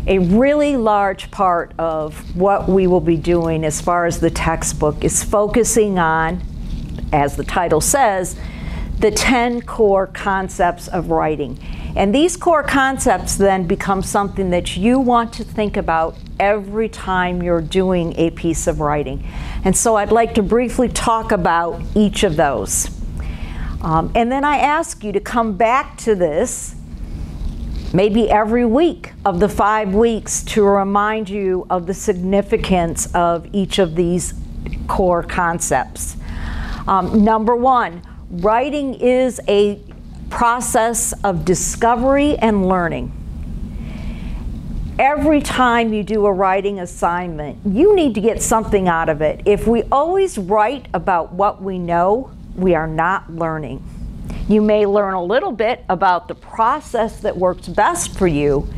A really large part of what we will be doing as far as the textbook is focusing on, as the title says, the 10 core concepts of writing. And these core concepts then become something that you want to think about every time you're doing a piece of writing. And so I'd like to briefly talk about each of those. And then I ask you to come back to this maybe every week of the 5 weeks to remind you of the significance of each of these core concepts. Number one, writing is a process of discovery and learning. Every time you do a writing assignment, you need to get something out of it. If we always write about what we know, we are not learning. You may learn a little bit about the process that works best for you,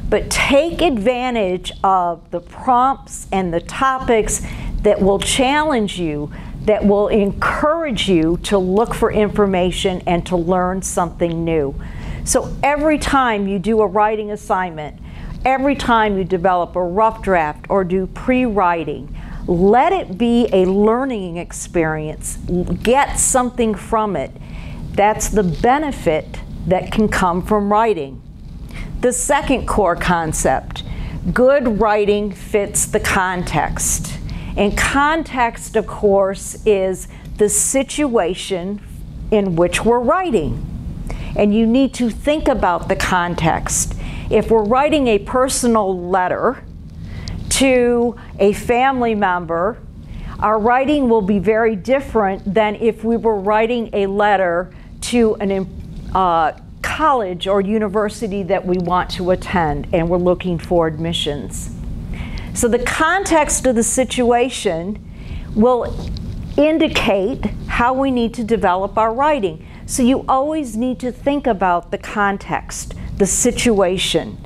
but take advantage of the prompts and the topics that will challenge you, that will encourage you to look for information and to learn something new. So every time you do a writing assignment, every time you develop a rough draft or do pre-writing, let it be a learning experience. Get something from it. That's the benefit that can come from writing. The second core concept, good writing fits the context. And context, of course, is the situation in which we're writing. And you need to think about the context. If we're writing a personal letter to a family member, our writing will be very different than if we were writing a letter to a college or university that we want to attend and we're looking for admissions. So the context of the situation will indicate how we need to develop our writing. So you always need to think about the context, the situation.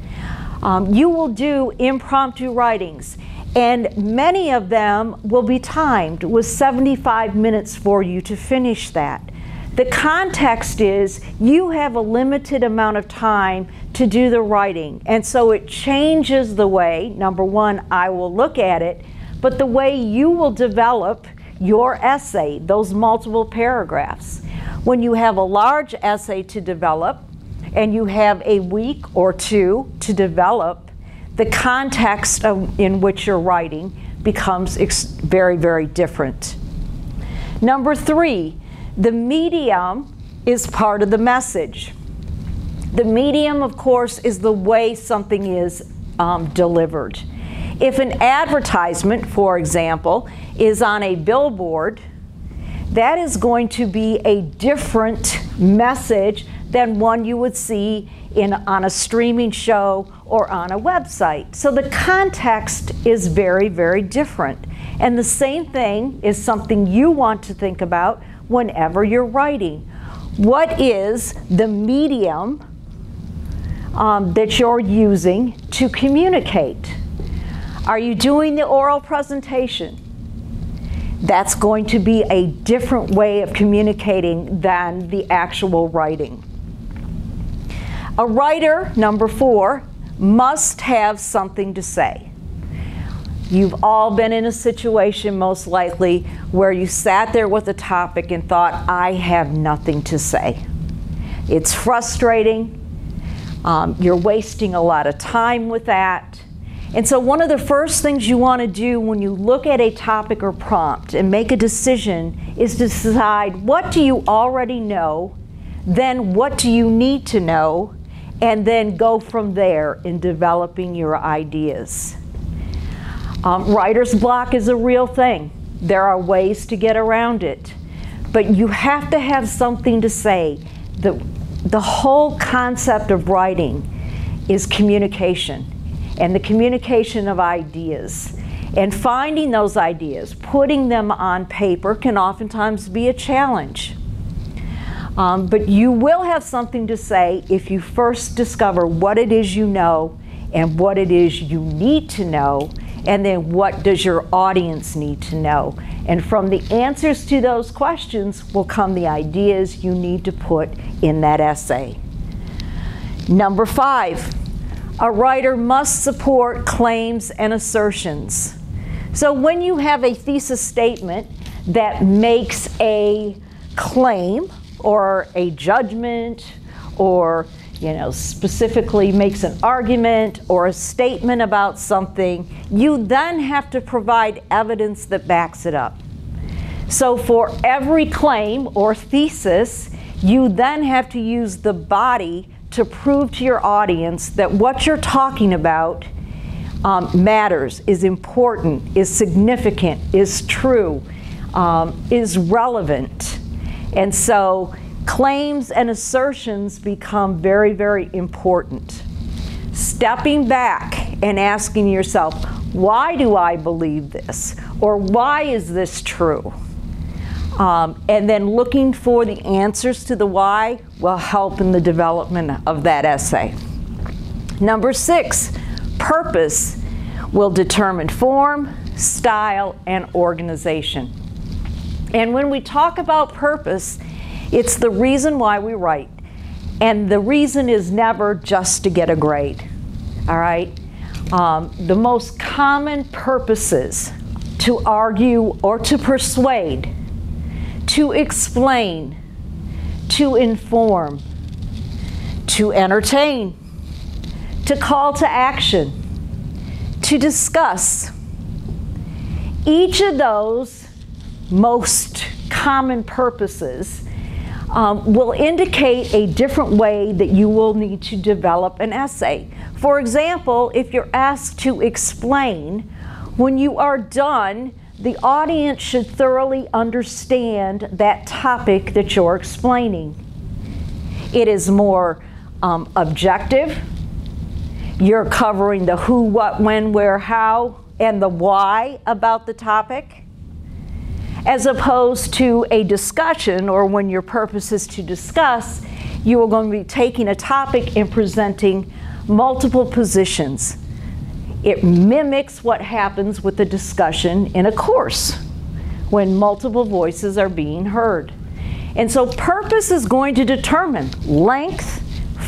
You will do impromptu writings, and many of them will be timed with 75 minutes for you to finish that. The context is you have a limited amount of time to do the writing, and so it changes the way, number one, I will look at it, but the way you will develop your essay, those multiple paragraphs. When you have a large essay to develop and you have a week or two to develop, the context in which you're writing becomes very, very different. Number three, the medium is part of the message. The medium, of course, is the way something is delivered. If an advertisement, for example, is on a billboard, that is going to be a different message than one you would see on a streaming show or on a website. So the context is very, very different. And the same thing is something you want to think about whenever you're writing. What is the medium that you're using to communicate? Are you doing the oral presentation? That's going to be a different way of communicating than the actual writing. A writer, number four, must have something to say. You've all been in a situation, most likely, where you sat there with a topic and thought, I have nothing to say. It's frustrating. You're wasting a lot of time with that. And so one of the first things you want to do when you look at a topic or prompt and make a decision is to decide, what do you already know, then what do you need to know, and then go from there in developing your ideas. Writer's block is a real thing. There are ways to get around it. But you have to have something to say. The whole concept of writing is communication, and the communication of ideas. And finding those ideas, putting them on paper, can oftentimes be a challenge. But you will have something to say if you first discover what it is you know and what it is you need to know, and then what does your audience need to know. And from the answers to those questions will come the ideas you need to put in that essay. Number five, A writer must support claims and assertions. So when you have a thesis statement that makes a claim or a judgment or specifically makes an argument or a statement about something, you then have to provide evidence that backs it up. So for every claim or thesis, you then have to use the body to prove to your audience that what you're talking about matters, is important, is significant, is true, is relevant. And so claims and assertions become very, very important. Stepping back and asking yourself, why do I believe this? Or why is this true? And then looking for the answers to the why will help in the development of that essay. Number 6, purpose will determine form, style, and organization. And when we talk about purpose, it's the reason why we write. And the reason is never just to get a grade, all right? The most common purposes to argue or to persuade, to explain, to inform, to entertain, to call to action, to discuss. Each of those most common purposes will indicate a different way that you will need to develop an essay. For example, if you're asked to explain, when you are done, the audience should thoroughly understand that topic that you're explaining. It is more objective. You're covering the who, what, when, where, how, and the why about the topic, as opposed to a discussion, or when your purpose is to discuss, you are going to be taking a topic and presenting multiple positions. It mimics what happens with the discussion in a course when multiple voices are being heard. And so purpose is going to determine length,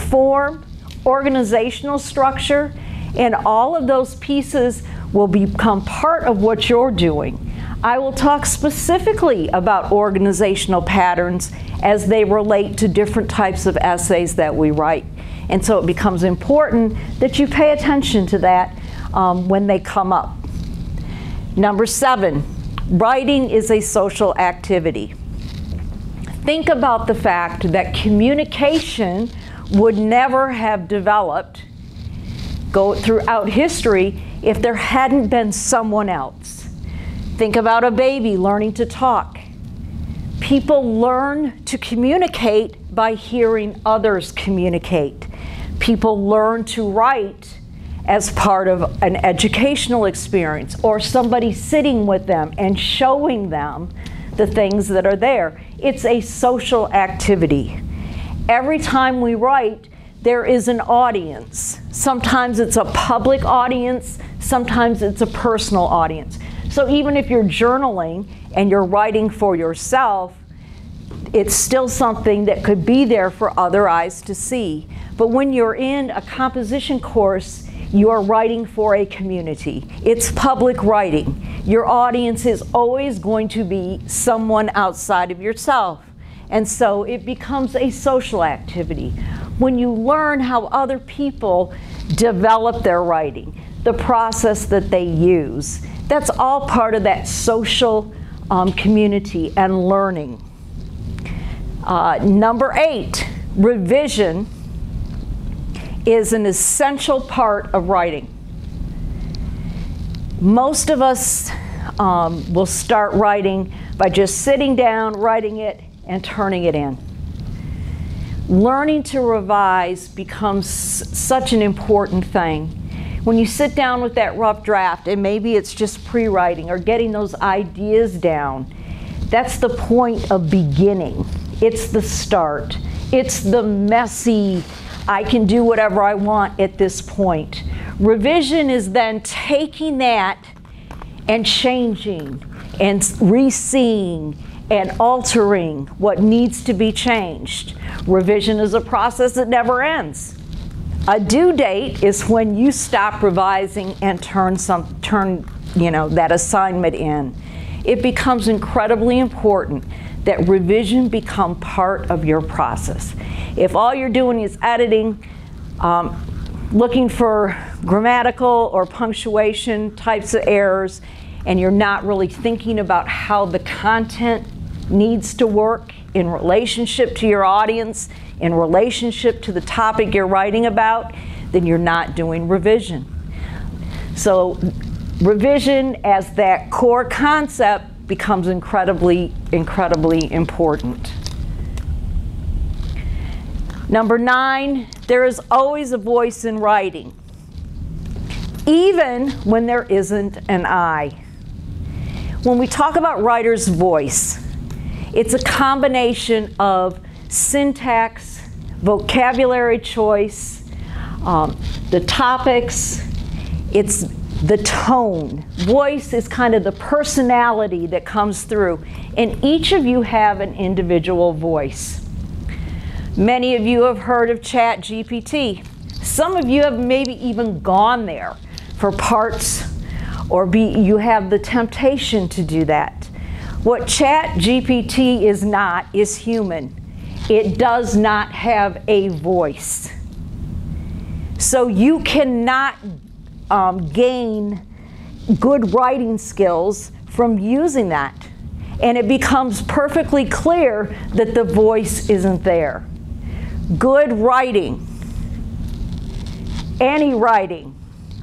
form, organizational structure, and all of those pieces will become part of what you're doing. I will talk specifically about organizational patterns as they relate to different types of essays that we write. And so it becomes important that you pay attention to that when they come up. Number 7, writing is a social activity. Think about the fact that communication would never have developed throughout history if there hadn't been someone else. Think about a baby learning to talk. People learn to communicate by hearing others communicate. People learn to write as part of an educational experience, or somebody sitting with them and showing them the things that are there. It's a social activity. Every time we write, there is an audience. Sometimes it's a public audience, sometimes it's a personal audience. So even if you're journaling and you're writing for yourself, it's still something that could be there for other eyes to see. But when you're in a composition course, you are writing for a community. It's public writing. Your audience is always going to be someone outside of yourself. And so it becomes a social activity. When you learn how other people develop their writing, the process that they use, that's all part of that social community and learning. Number 8, revision is an essential part of writing. Most of us will start writing by just sitting down, writing it, and turning it in. Learning to revise becomes such an important thing. When you sit down with that rough draft, and maybe it's just pre-writing or getting those ideas down, that's the point of beginning. It's the start. It's the messy, I can do whatever I want at this point. Revision is then taking that and changing and re-seeing and altering what needs to be changed. Revision is a process that never ends. A due date is when you stop revising and turn that assignment in. It becomes incredibly important that revision become part of your process. If all you're doing is editing, looking for grammatical or punctuation types of errors, and you're not really thinking about how the content needs to work in relationship to your audience, in relationship to the topic you're writing about, then you're not doing revision. So revision as that core concept becomes incredibly, incredibly important. Number 9, there is always a voice in writing, even when there isn't an I. When we talk about writer's voice, it's a combination of syntax, vocabulary choice, the topics, it's the tone. Voice is kind of the personality that comes through, and each of you have an individual voice. Many of you have heard of ChatGPT. Some of you have maybe even gone there for parts, or you have the temptation to do that. What ChatGPT is not is human. It does not have a voice. So you cannot gain good writing skills from using that. And it becomes perfectly clear that the voice isn't there. Good writing, any writing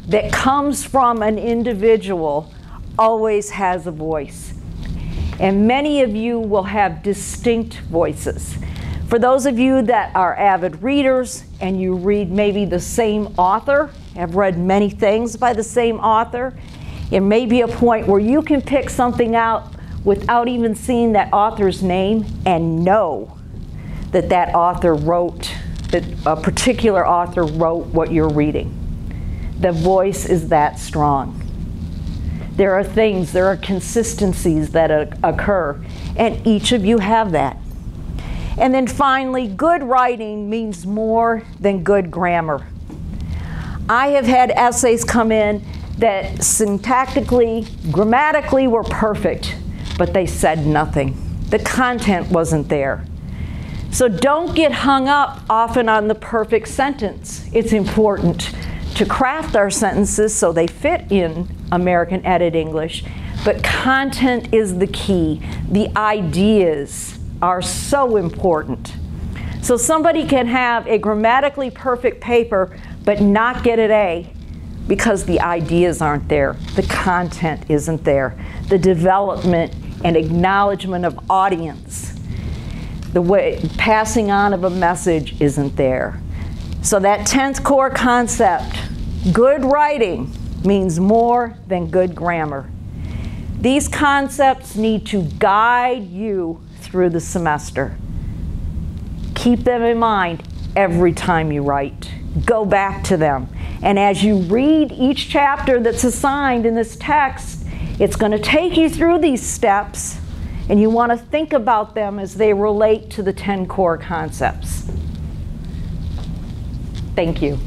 that comes from an individual always has a voice. And many of you will have distinct voices. For those of you that are avid readers and you read maybe the same author, have read many things by the same author, it may be a point where you can pick something out without even seeing that author's name and know that that author wrote, that a particular author wrote what you're reading. The voice is that strong. There are things, there are consistencies that occur, and each of you have that. And then finally, good writing means more than good grammar. I have had essays come in that syntactically, grammatically were perfect, but they said nothing. The content wasn't there. So don't get hung up often on the perfect sentence. It's important to craft our sentences so they fit in American Edit English, but content is the key. The ideas are so important. So somebody can have a grammatically perfect paper but not get an A because the ideas aren't there. The content isn't there. The development and acknowledgement of audience, the way passing on of a message isn't there. So that 10th core concept, good writing means more than good grammar. These concepts need to guide you through the semester. Keep them in mind every time you write. Go back to them. And as you read each chapter that's assigned in this text, it's going to take you through these steps, and you want to think about them as they relate to the 10 core concepts. Thank you.